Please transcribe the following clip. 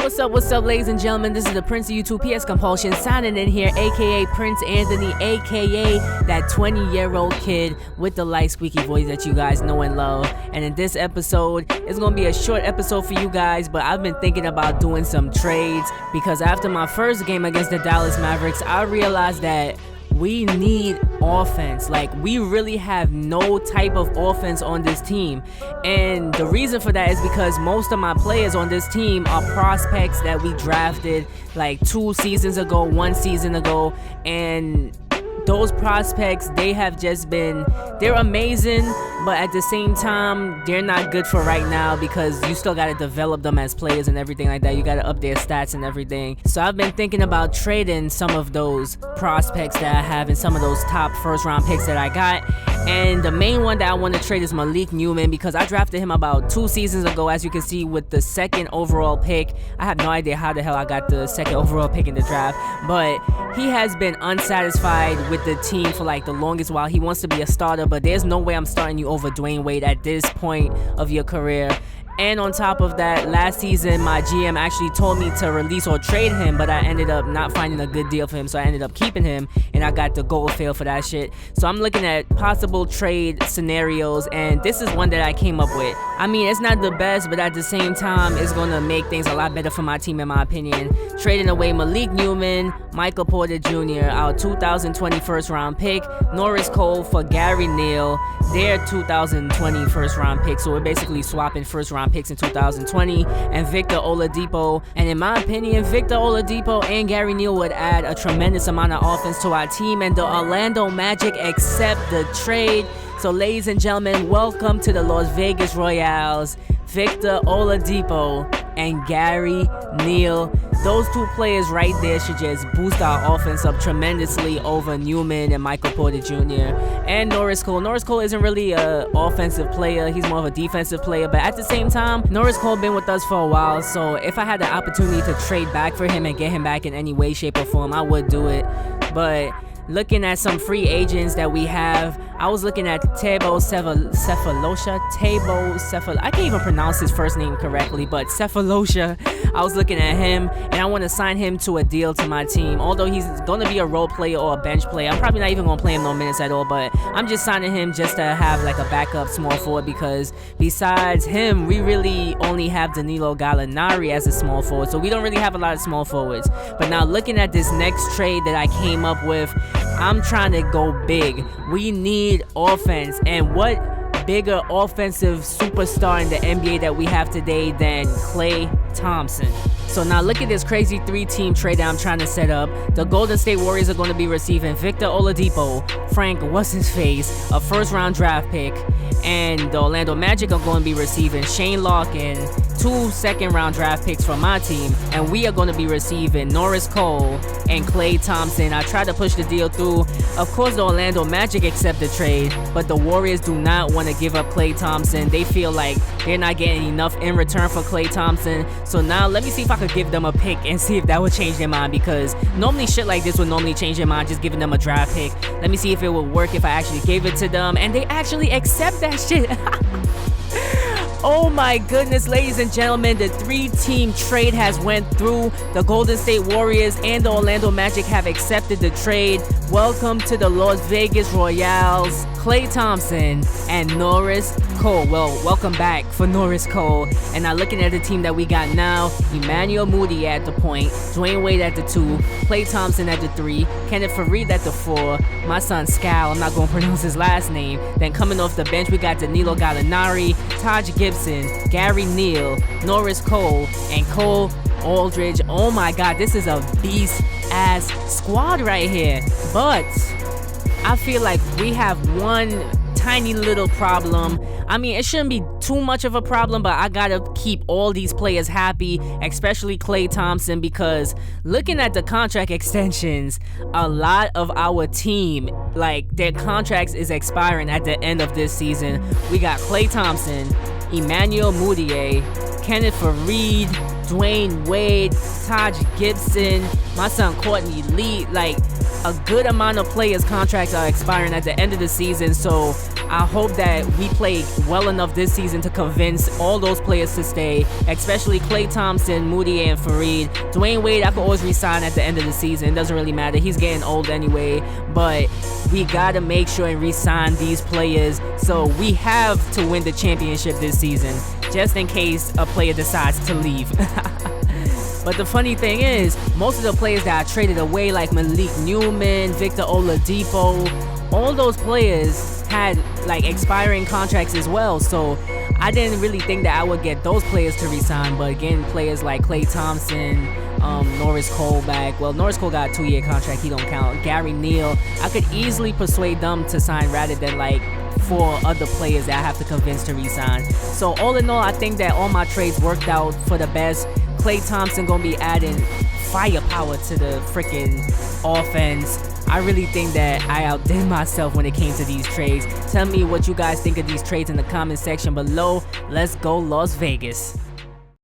What's up, ladies and gentlemen? This is the Prince of YouTube PS Compulsion signing in here, aka Prince Anthony, aka that 20-year-old kid with the light squeaky voice that you guys know and love. And in this episode, it's gonna be a short episode for you guys, but I've been thinking about doing some trades because after my first game against the Dallas Mavericks, I realized that we need offense. Like, we really have no type of offense on this team, and the reason for that is because most of my players on this team are prospects that we drafted like 2 seasons ago, 1 season ago, and those prospects, they're amazing, but at the same time, they're not good for right now because you still got to develop them as players and everything like that. You got to up their stats and everything. So I've been thinking about trading some of those prospects that I have and some of those top first round picks that I got. And the main one that I want to trade is Malik Newman because I drafted him about 2 seasons ago, as you can see, with the 2nd overall pick. I have no idea how the hell I got the 2nd overall pick in the draft, but he has been unsatisfied with the team for like the longest while. He wants to be a starter, but there's no way I'm starting you over Dwayne Wade at this point of your career. And on top of that, last season my GM actually told me to release or trade him, but I ended up not finding a good deal for him, so I ended up keeping him, and I got the gold fail for that shit. So I'm looking at possible trade scenarios, and this is one that I came up with. I mean, it's not the best, but at the same time, it's gonna make things a lot better for my team in my opinion. Trading away Malik Newman, Michael Porter Jr., our 2020 first round pick, Norris Cole for Gary Neal, their 2020 first round pick. So we're basically swapping first round picks in 2020, and Victor Oladipo. And in my opinion, Victor Oladipo and Gary Neal would add a tremendous amount of offense to our team, and the Orlando Magic accept the trade. So ladies and gentlemen, welcome to the Las Vegas Royals, Victor Oladipo and Gary Neal. Those 2 players right there should just boost our offense up tremendously over Newman and Michael Porter Jr. and Norris Cole. Norris Cole isn't really an offensive player, he's more of a defensive player, but at the same time, Norris Cole been with us for a while, so if I had the opportunity to trade back for him and get him back in any way, shape, or form, I would do it. But looking at some free agents that we have, I was looking at Tabo Cephalosha. I can't even pronounce his first name correctly, but Cephalosha. I was looking at him, and I want to sign him to a deal to my team. Although he's going to be a role player or a bench player, I'm probably not even going to play him no minutes at all, but I'm just signing him just to have like a backup small forward, because besides him, we really only have Danilo Gallinari as a small forward, so we don't really have a lot of small forwards. But now looking at this next trade that I came up with, I'm trying to go big. We need offense, and what bigger offensive superstar in the NBA that we have today than Klay Thompson? So now look at this crazy 3-team trade that I'm trying to set up. The Golden State Warriors are going to be receiving Victor Oladipo, Frank what's-his-face, a first-round draft pick, and the Orlando Magic are going to be receiving Shane Larkin, 2 second-round draft picks from my team, and we are going to be receiving Norris Cole and Klay Thompson. I tried to push the deal through. Of course, the Orlando Magic accept the trade, but the Warriors do not want to give up Klay Thompson. They feel like they're not getting enough in return for Klay Thompson. So now let me see if I could give them a pick and see if that would change their mind, because normally shit like this would normally change their mind, just giving them a draft pick. Let me see if it would work if I actually gave it to them, and they actually accept that shit. Oh my goodness, ladies and gentlemen, the 3-team trade has went through. The Golden State Warriors and the Orlando Magic have accepted the trade. Welcome to the Las Vegas Royals, Klay Thompson and Norris Cole. Well, welcome back for Norris Cole. And now looking at the team that we got now, Emmanuel Moody at the point, Dwayne Wade at the 2, Klay Thompson at the 3, Kenneth Faried at the 4, my son Scal, I'm not going to pronounce his last name. Then coming off the bench, we got Danilo Gallinari, Taj Gibson, Gary Neal, Norris Cole, and Cole Aldridge. Oh my god, this is a beast-ass squad right here. But I feel like we have one tiny little problem. I mean, it shouldn't be too much of a problem, but I gotta keep all these players happy, especially Klay Thompson, because looking at the contract extensions, a lot of our team, like, their contracts is expiring at the end of this season. We got Klay Thompson, Emmanuel Mudiay, Kenneth Faried, Dwayne Wade, Taj Gibson, my son Courtney Lee, like, a good amount of players' contracts are expiring at the end of the season, so I hope that we play well enough this season to convince all those players to stay, especially Klay Thompson, Moody, and Fareed. Dwayne Wade, I could always resign at the end of the season. It doesn't really matter. He's getting old anyway, but we gotta make sure and re-sign these players so we have to win the championship this season, just in case a player decides to leave. But the funny thing is, most of the players that I traded away, like Malik Newman, Victor Oladipo, all those players had like expiring contracts as well, so I didn't really think that I would get those players to resign. But again, players like Klay Thompson, Norris Cole back. Well, Norris Cole got a 2-year contract, he don't count. Gary Neal, I could easily persuade them to sign rather than like 4 other players that I have to convince to resign. So all in all, I think that all my trades worked out for the best. Klay Thompson gonna be adding firepower to the freaking offense. I really think that I outdid myself when it came to these trades. Tell me what you guys think of these trades in the comment section below. Let's go Las Vegas.